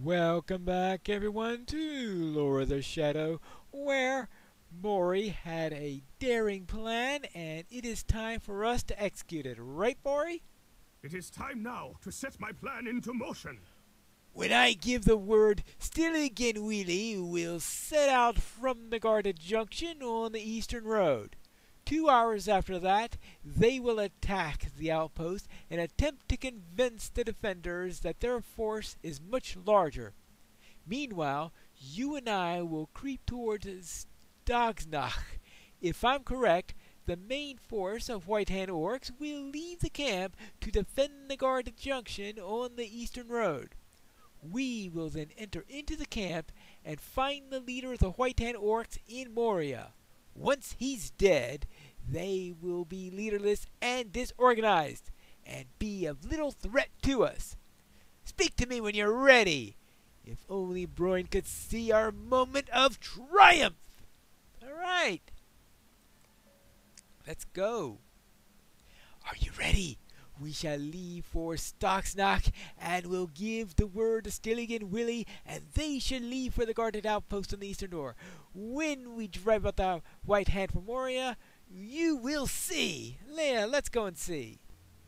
Welcome back, everyone, to Lore of the Shadow, where Mori had a daring plan, and it is time for us to execute it. Right, Mori? It is time now to set my plan into motion. When I give the word, Stilligan Wheelie will set out from the guarded junction on the eastern road. 2 hours after that, they will attack the outpost and attempt to convince the defenders that their force is much larger. Meanwhile, you and I will creep towards Stogsnach. If I'm correct, the main force of White Hand Orcs will leave the camp to defend the guarded junction on the eastern road. We will then enter into the camp and find the leader of the White Hand Orcs in Moria. Once he's dead, they will be leaderless and disorganized, and be of little threat to us. Speak to me when you're ready. If only Broin could see our moment of triumph. All right. Let's go. Are you ready? We shall leave for Stocksnach, and we'll give the word to Stilligan Willie, and they shall leave for the guarded outpost on the eastern door. When we drive out the White Hand from Moria, you will see. Leia, let's go and see.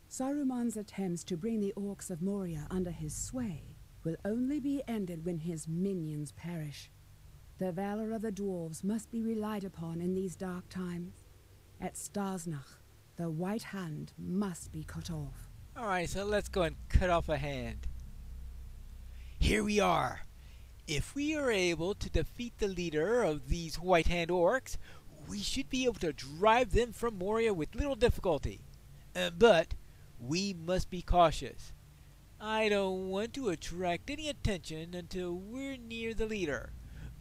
Saruman's attempts to bring the orcs of Moria under his sway will only be ended when his minions perish. The valor of the dwarves must be relied upon in these dark times. At Starsnach, the White Hand must be cut off. Alright, so let's go and cut off a hand. Here we are. If we are able to defeat the leader of these White Hand Orcs, we should be able to drive them from Moria with little difficulty. But we must be cautious. I don't want to attract any attention until we're near the leader.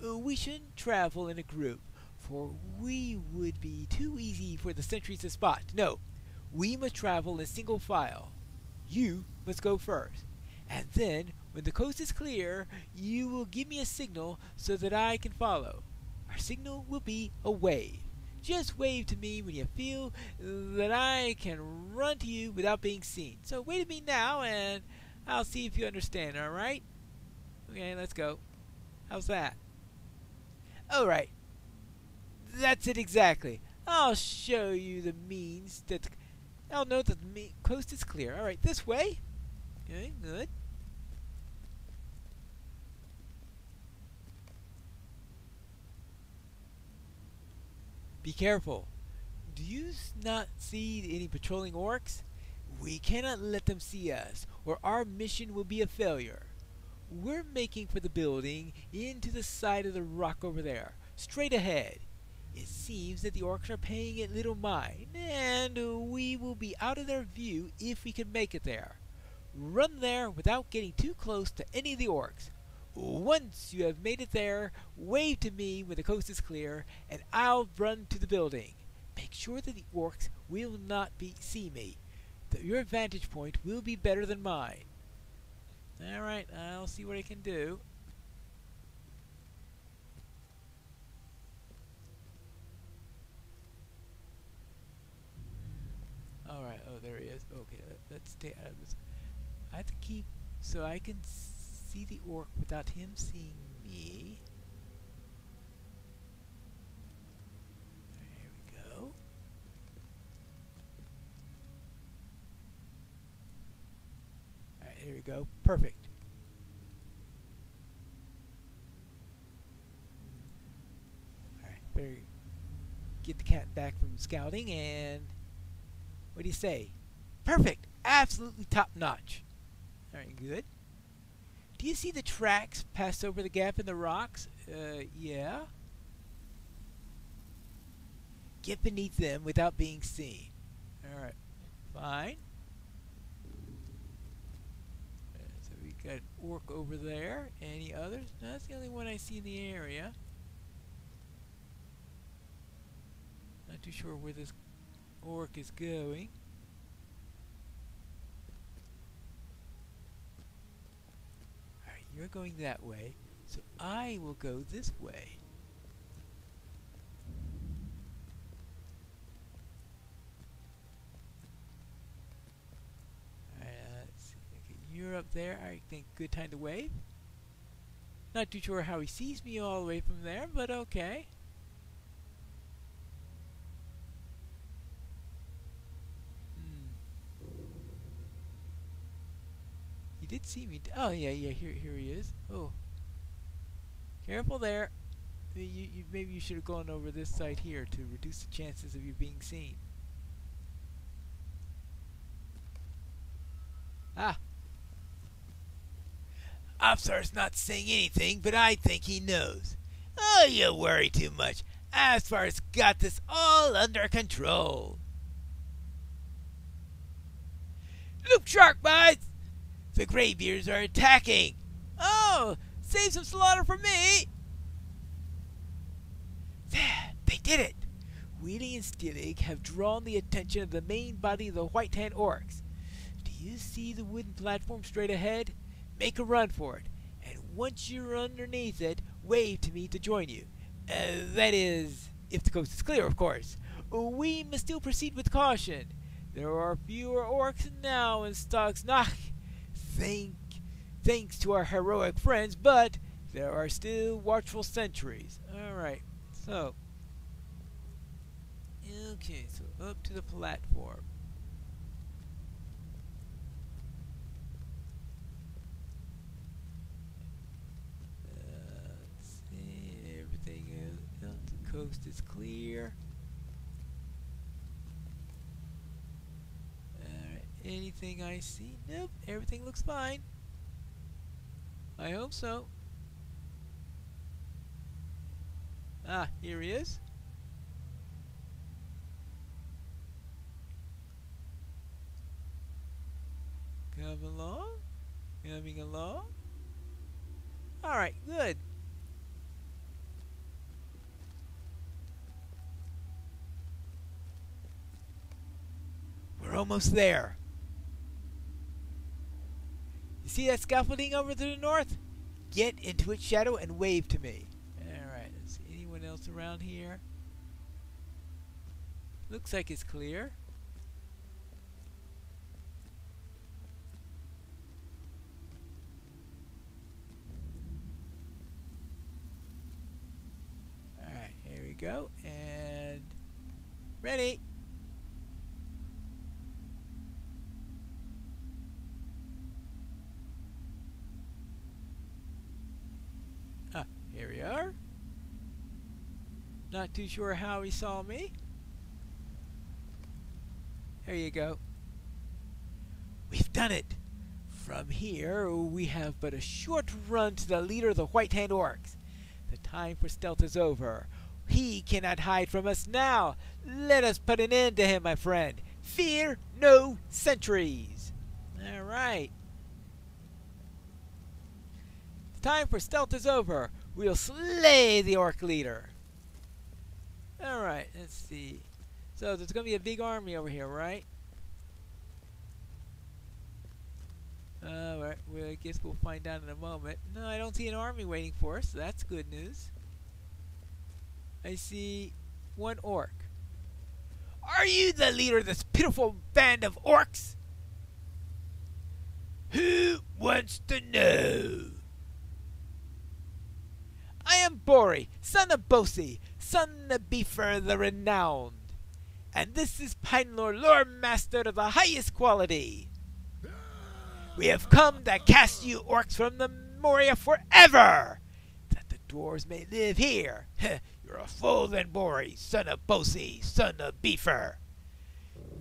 We shouldn't travel in a group, for we would be too easy for the sentries to spot. No, we must travel in single file. You must go first, and then, when the coast is clear, you will give me a signal so that I can follow. Our signal will be a wave. Just wave to me when you feel that I can run to you without being seen. So wave to me now, and I'll see if you understand, alright? Okay, let's go. How's that? Alright. That's it exactly. I'll show you the means that... I'll note that the coast is clear. Alright, this way. Okay, good. Be careful. Do you not see any patrolling orcs? We cannot let them see us, or our mission will be a failure. We're making for the building into the side of the rock over there, straight ahead. It seems that the orcs are paying it little mind, and we will be out of their view if we can make it there. Run there without getting too close to any of the orcs. Once you have made it there, wave to me when the coast is clear, and I'll run to the building. Make sure that the orcs will not see me. Your vantage point will be better than mine. Alright, I'll see what I can do. Alright, oh, there he is. Okay, let's stay out of this. I have to keep so I can see the orc without him seeing me. There we go. Alright, here we go. Perfect. Alright, better get the cat back from scouting, and what do you say? Perfect! Absolutely top notch. Alright, good. Do you see the tracks pass over the gap in the rocks? Yeah. Get beneath them without being seen. Alright, fine. So we got an orc over there. Any others? No, that's the only one I see in the area. Not too sure where this orc is going. Alright, you're going that way, so I will go this way. Alright, let's see. Okay, you're up there. I think good time to wave. Not too sure how he sees me all the way from there, but okay. He did see me. Oh, yeah, here he is. Oh. Careful there. Maybe you should have gone over this side here to reduce the chances of you being seen. Ah. Officer's not saying anything, but I think he knows. Oh, you worry too much. Asfar's got this all under control. Look sharp, boys! The Greybeards are attacking. Oh, save some slaughter for me. There, they did it. Wheelie and Steelig have drawn the attention of the main body of the White Hand Orcs. Do you see the wooden platform straight ahead? Make a run for it, and once you're underneath it, wave to me to join you. That is, if the coast is clear, of course. We must still proceed with caution. There are fewer orcs now in Stogsnach, thanks to our heroic friends, but there are still watchful sentries. Alright, so. Okay, so up to the platform. Let's see, everything on the coast is clear. Anything I see? Nope, everything looks fine. I hope so. Ah, here he is. Come along. Coming along. Alright, good. We're almost there. You see that scaffolding over to the north? Get into its shadow and wave to me. Alright, let's see. Anyone else around here? Looks like it's clear. Alright, here we go. And ready. Here we are. Not too sure how he saw me. There you go. We've done it. From here, we have but a short run to the leader of the White Hand Orcs. The time for stealth is over. He cannot hide from us now. Let us put an end to him, my friend. Fear no sentries. All right. The time for stealth is over. We'll slay the orc leader. Alright, let's see. So there's going to be a big army over here, right? Alright, well, I guess we'll find out in a moment. No, I don't see an army waiting for us. So that's good news. I see one orc. Are you the leader of this pitiful band of orcs? Who wants to know? I am Bori, son of Bosi, son of Beefer the Renowned. And this is Pinelor, Lord Master of the highest quality. We have come to cast you orcs from the Moria forever, that the dwarves may live here. You're a fool then, Bori, son of Bosi, son of Beefer.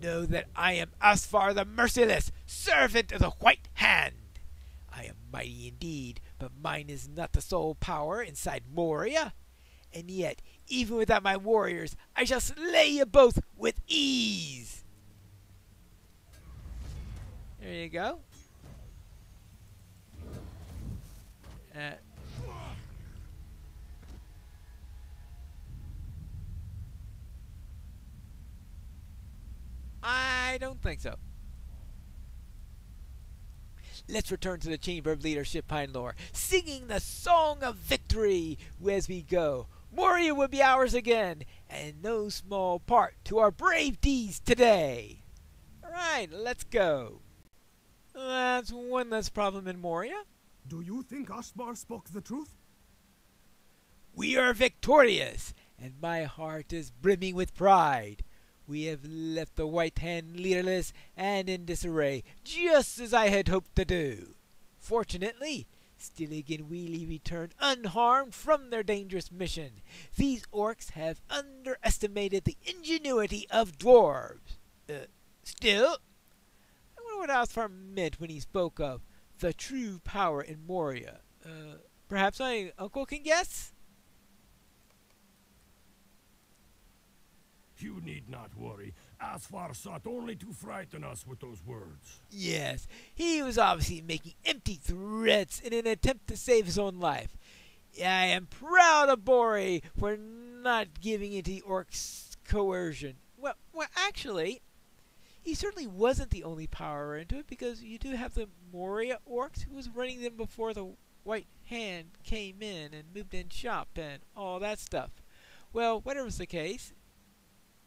Know that I am Asfar the Merciless, servant of the White Hand. I am mighty indeed, but mine is not the sole power inside Moria. And yet, even without my warriors, I shall slay you both with ease. There you go. I don't think so. Let's return to the Chamber of Leadership, Pinelor, singing the song of victory as we go. Moria will be ours again, and no small part to our brave deeds today. Alright, let's go. That's one less problem in Moria. Do you think Ashbar spoke the truth? We are victorious, and my heart is brimming with pride. We have left the White Hand leaderless and in disarray, just as I had hoped to do. Fortunately, Stillig and Wheelie returned unharmed from their dangerous mission. These orcs have underestimated the ingenuity of dwarves. Still, I wonder what Alfar meant when he spoke of the true power in Moria. Perhaps my uncle can guess? You need not worry. Asfar sought only to frighten us with those words. Yes, he was obviously making empty threats in an attempt to save his own life. I am proud of Bori for not giving in to the orcs' coercion. Well, actually, he certainly wasn't the only power into it, because you do have the Moria orcs who was running them before the White Hand came in and moved in shop and all that stuff. Well, whatever's the case,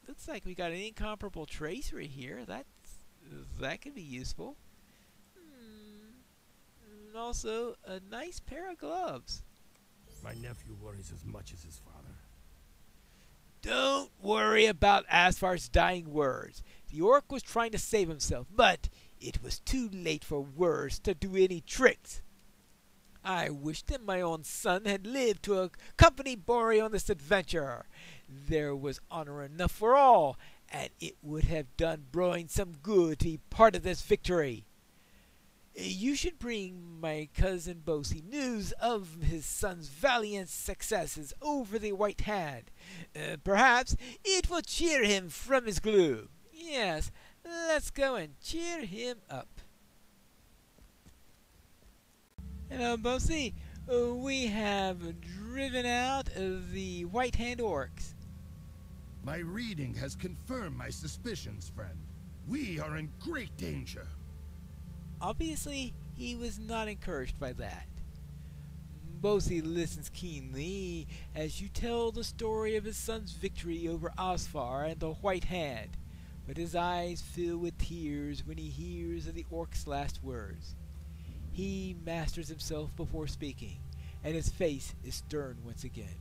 looks like we got an incomparable tracer here. That could be useful. And also a nice pair of gloves. My nephew worries as much as his father. Don't worry about Asfar's dying words. The orc was trying to save himself, but it was too late for words to do any tricks. I wish that my own son had lived to accompany Bori on this adventure. There was honor enough for all, and it would have done Broin some good to be part of this victory. You should bring my cousin Bosie news of his son's valiant successes over the White Hand. Perhaps it will cheer him from his gloom. Yes, let's go and cheer him up. Hello, Bosie. We have driven out the White Hand orcs. My reading has confirmed my suspicions, friend. We are in great danger. Obviously, he was not encouraged by that. Bosie listens keenly as you tell the story of his son's victory over Asfar and the White Hand, but his eyes fill with tears when he hears of the orc's last words. He masters himself before speaking, and his face is stern once again.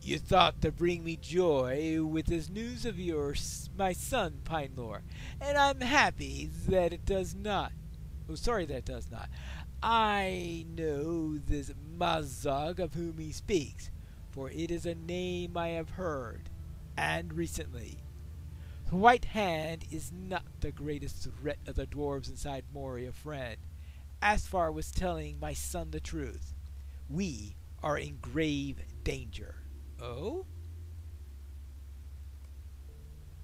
You thought to bring me joy with this news of my son, Pinelore, and I'm happy that it does not. Oh, sorry that it does not. I know this Mazog of whom he speaks, for it is a name I have heard, and recently. The White Hand is not the greatest threat of the dwarves inside Moria, friend. Asfar was telling my son the truth. We are in grave danger. Oh?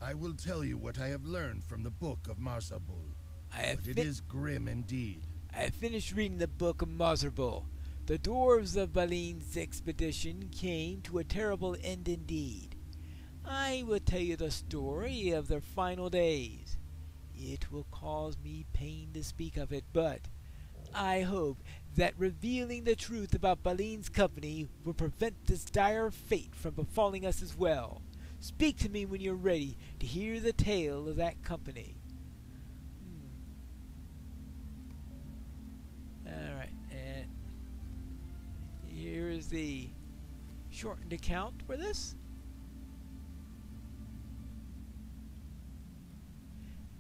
I will tell you what I have learned from the book of Marzabul. But it is grim indeed. I have finished reading the book of Marzabul. The dwarves of Balin's expedition came to a terrible end indeed. I will tell you the story of their final days. It will cause me pain to speak of it, but I hope that revealing the truth about Balin's company will prevent this dire fate from befalling us as well. Speak to me when you're ready to hear the tale of that company. Alright, and here is the shortened account for this.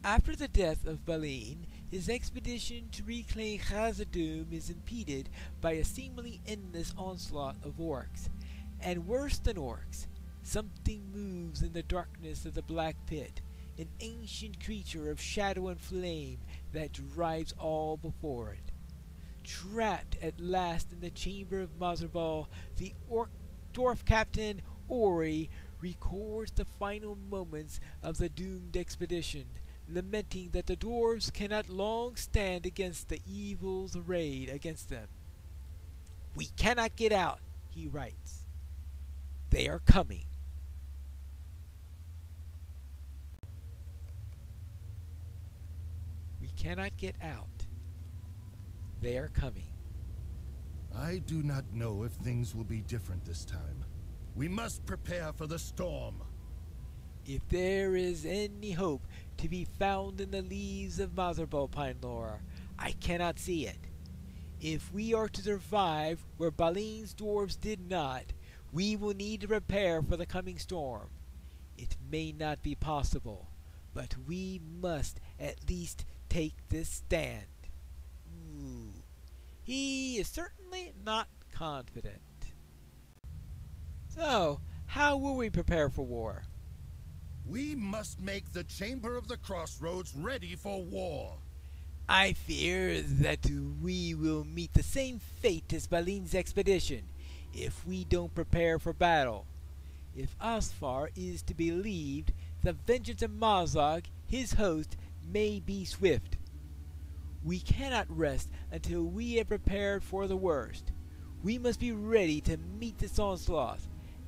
After the death of Balin, his expedition to reclaim Khazad-dûm is impeded by a seemingly endless onslaught of orcs. And worse than orcs, something moves in the darkness of the Black Pit, an ancient creature of shadow and flame that drives all before it. Trapped at last in the chamber of Marzabul, the dwarf captain Ori records the final moments of the doomed expedition, lamenting that the dwarves cannot long stand against the evils arrayed against them. We cannot get out, he writes. They are coming. We cannot get out. They are coming. I do not know if things will be different this time. We must prepare for the storm. If there is any hope to be found in the leaves of Marzabul, Pinelore, I cannot see it. If we are to survive where Balin's dwarves did not, We will need to prepare for the coming storm. It may not be possible, but we must at least take this stand. Ooh. He is certainly not confident. So, how will we prepare for war? We must make the Chamber of the Crossroads ready for war. I fear that we will meet the same fate as Balin's expedition if we don't prepare for battle. If Asfar is to be believed, the vengeance of Mazog, his host, may be swift. We cannot rest until we have prepared for the worst. We must be ready to meet this onslaught,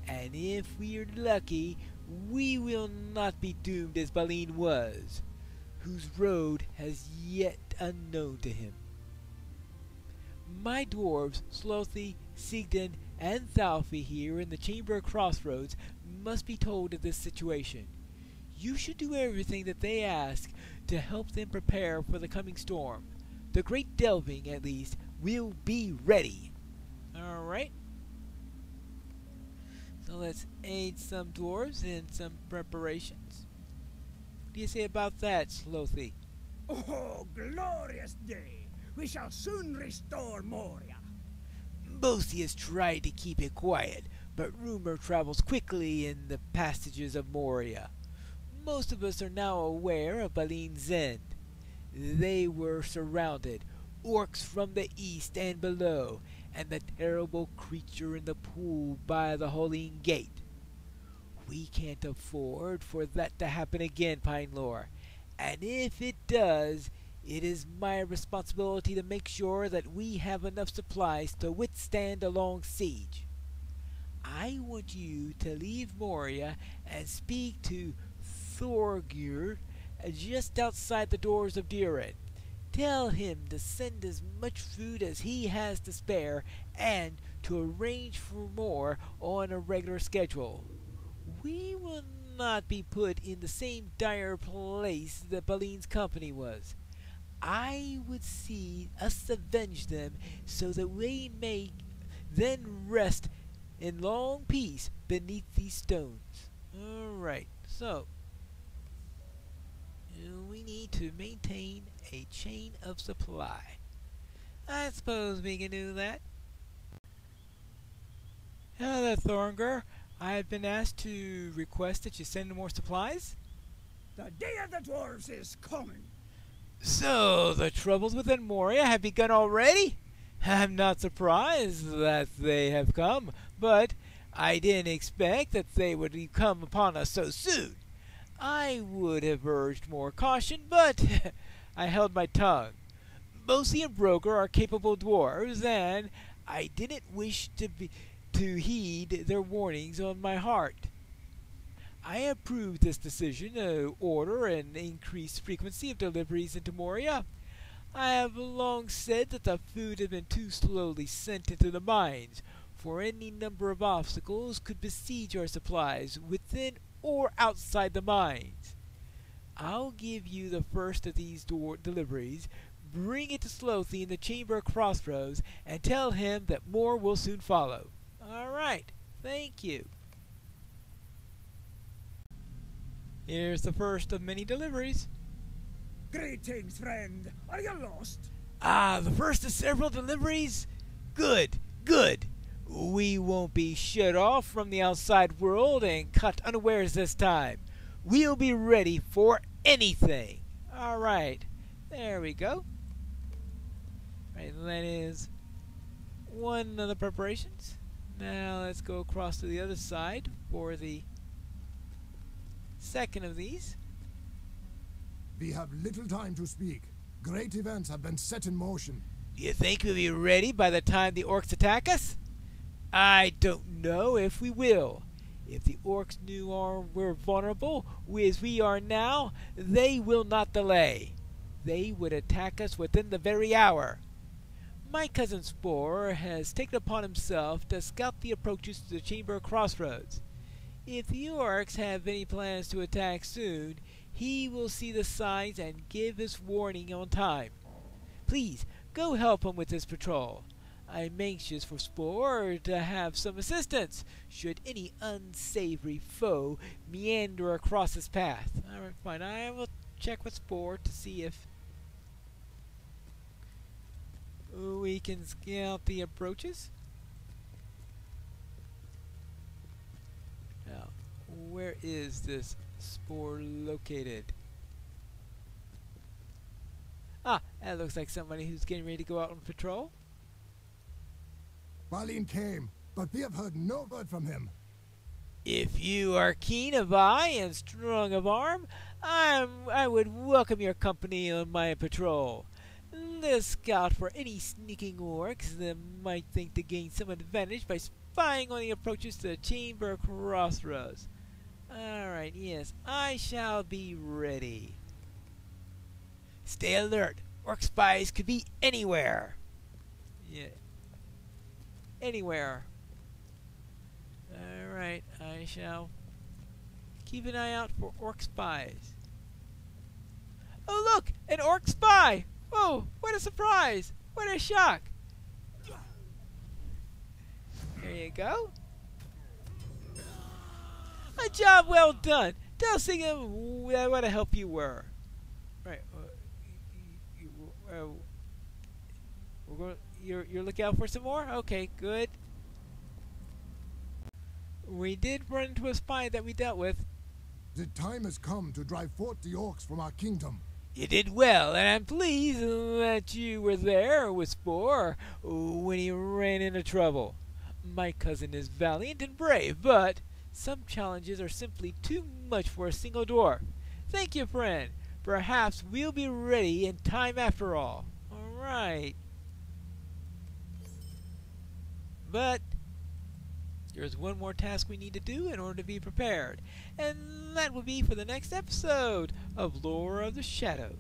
and if we are lucky, we will not be doomed as Balin was, whose road has yet unknown to him. My dwarves, Slothy, Sigden, and Thalfi here in the Chamber of Crossroads must be told of this situation. You should do everything that they ask to help them prepare for the coming storm. The Great Delving, at least, will be ready. Alright. So let's aid some dwarves in some preparations. What do you say about that, Slothy? Oh, glorious day! We shall soon restore Moria. Bosi has tried to keep it quiet, but rumor travels quickly in the passages of Moria. Most of us are now aware of Balin's end. They were surrounded, orcs from the east and below, and the terrible creature in the pool by the Holy Gate. We can't afford for that to happen again, Pinelore, and if it does, it is my responsibility to make sure that we have enough supplies to withstand a long siege. I want you to leave Moria and speak to Thorgerd just outside the doors of Durin. Tell him to send as much food as he has to spare and to arrange for more on a regular schedule. We will not be put in the same dire place that Balin's company was. I would see us avenge them so that we may then rest in long peace beneath these stones. Alright, so we need to maintain a chain of supply. I suppose we can do that. Hello there, Thornger. I have been asked to request that you send more supplies. The day of the dwarves is coming. So, the troubles within Moria have begun already? I'm not surprised that they have come, but I didn't expect that they would come upon us so soon. I would have urged more caution, but I held my tongue. Bosi and Broker are capable dwarves, and I didn't wish to heed their warnings on my heart. I approved this decision to order an increased frequency of deliveries into Moria. I have long said that the food had been too slowly sent into the mines, for any number of obstacles could besiege our supplies within or outside the mines. I'll give you the first of these deliveries, bring it to Slothy in the Chamber of Crossroads, and tell him that more will soon follow. Alright, thank you. Here's the first of many deliveries. Greetings, friend. Are you lost? The first of several deliveries? Good, good. We won't be shut off from the outside world and caught unawares this time. We'll be ready for anything. Alright, there we go. Right, that is one of the preparations. Now let's go across to the other side for the second of these. We have little time to speak. Great events have been set in motion. Do you think we'll be ready by the time the orcs attack us? I don't know if we will. If the orcs knew we're vulnerable, as we are now, they will not delay. They would attack us within the very hour. My cousin Spore has taken upon himself to scout the approaches to the Chamber of Crossroads. If the orcs have any plans to attack soon, he will see the signs and give us warning on time. Please, go help him with this patrol. I'm anxious for Spore to have some assistance should any unsavory foe meander across his path. Alright, fine. I will check with Spore to see if we can scout the approaches. Now, where is this Spore located? Ah, that looks like somebody who's getting ready to go out on patrol. Balin came, but we have heard no word from him. If you are keen of eye and strong of arm, I would welcome your company on my patrol. Let's scout for any sneaking orcs that might think to gain some advantage by spying on the approaches to the Chamber Crossroads. Alright, yes, I shall be ready. Stay alert. Orc spies could be anywhere. Yeah. Anywhere. Alright, I shall keep an eye out for orc spies. Oh look! An orc spy! Oh, what a surprise! What a shock! There you go. A job well done! Tell Singham what a help you were. Right. You're looking out for some more? Okay, good. We did run into a spy that we dealt with. The time has come to drive forth the orcs from our kingdom. You did well, and I'm pleased that you were there with Spore when he ran into trouble. My cousin is valiant and brave, but some challenges are simply too much for a single dwarf. Thank you, friend. Perhaps we'll be ready in time after all. All right. But there's one more task we need to do in order to be prepared, and that will be for the next episode of Lore of the Shadows.